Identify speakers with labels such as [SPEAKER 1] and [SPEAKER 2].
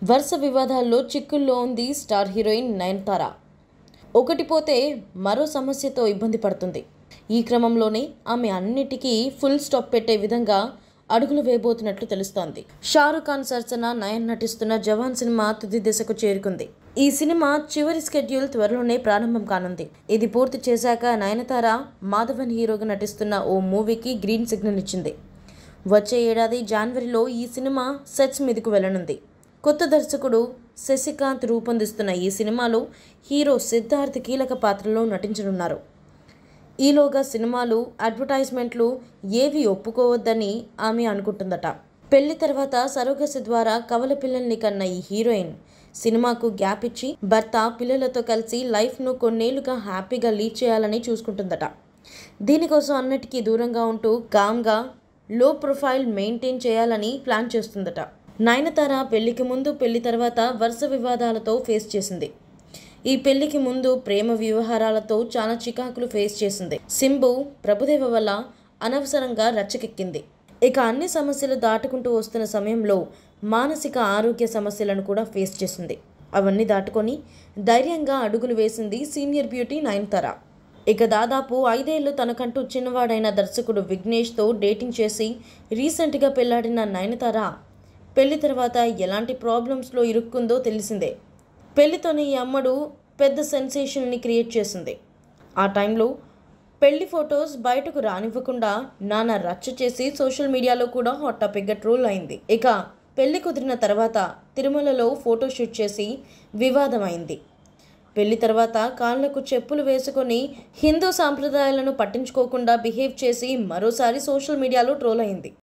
[SPEAKER 1] వరుస వివాదాల్లో చిక్కుల్లో ఉంది స్టార్ హీరోయిన్ నయనతార. ఒకటి పోతే మరో సమస్యతో ఇబ్బంది పడుతుంది. ఈ క్రమంలోనే ఆమె అన్నిటికీ ఫుల్ స్టాప్ పెట్టే విధంగా అడుగులు వేయబోతున్నట్లు తెలుస్తోంది. షారుఖ్ ఖాన్ సరసన నయన్ నటిస్తున్న జవాన్ సినిమా తుది దశకు చేరుకుంది. ఈ సినిమా చివరి షెడ్యూల్ త్వరలోనే ప్రారంభం కానుంది. ఇది పూర్తి చేశాక నయనతార మాధవన్ హీరోగా నటిస్తున్న ఓ మూవీకి గ్రీన్ సిగ్నల్ ఇచ్చింది. వచ్చే ఏడాది జనవరిలో ఈ సినిమా సెట్స్ మీదకు వెళ్లనుంది. కొత్త దర్శకుడు శశికాంత్ రూపొందిస్తున్న ఈ సినిమాలో హీరో సిద్ధార్థ్ కీలక పాత్రలో నటించనున్నారు. ఈలోగా సినిమాలు, అడ్వర్టైజ్మెంట్లు ఏవి ఒప్పుకోవద్దని ఆమె అనుకుంటుందట. పెళ్లి తర్వాత సరోగసి ద్వారా కవల పిల్లల్ని కన్న ఈ హీరోయిన్ సినిమాకు గ్యాప్ ఇచ్చి భర్త, పిల్లలతో కలిసి లైఫ్ను కొన్నేళ్లుగా హ్యాపీగా లీడ్ చేయాలని చూసుకుంటుందట. దీనికోసం అన్నిటికీ దూరంగా ఉంటూ కామ్గా లో ప్రొఫైల్ మెయింటైన్ చేయాలని ప్లాన్ చేస్తుందట. నయనతార పెళ్లికి ముందు, పెళ్లి తర్వాత వరుస వివాదాలతో ఫేస్ చేసింది. ఈ పెళ్లికి ముందు ప్రేమ వ్యవహారాలతో చాలా చికాకులు ఫేస్ చేసింది. సింబు, ప్రభుదేవ వల్ల అనవసరంగా రచ్చకెక్కింది. ఇక అన్ని సమస్యలు దాటుకుంటూ వస్తున్న సమయంలో మానసిక ఆరోగ్య సమస్యలను కూడా ఫేస్ చేసింది. అవన్నీ దాటుకొని ధైర్యంగా అడుగులు వేసింది సీనియర్ బ్యూటీ నయనతార. ఇక దాదాపు 5 ఏళ్లు తనకంటూ చిన్నవాడైన దర్శకుడు విఘ్నేష్తో డేటింగ్ చేసి రీసెంట్గా పెళ్లాడిన నయనతార పెళ్లి తర్వాత ఎలాంటి ప్రాబ్లమ్స్లో ఇరుక్కుందో తెలిసిందే. పెళ్లితోనే ఈ అమ్మడు పెద్ద సెన్సేషన్ని క్రియేట్ చేసింది. ఆ టైంలో పెళ్లి ఫొటోస్ బయటకు రానివ్వకుండా నానా రచ్చ చేసి సోషల్ మీడియాలో కూడా హాట్ టాపిక్గా ట్రోల్ అయింది. ఇక పెళ్లి కుదిరిన తర్వాత తిరుమలలో ఫోటోషూట్ చేసి వివాదమైంది. పెళ్లి తర్వాత కాళ్లకు చెప్పులు వేసుకొని హిందూ సాంప్రదాయాలను పట్టించుకోకుండా బిహేవ్ చేసి మరోసారి సోషల్ మీడియాలో ట్రోల్ అయింది.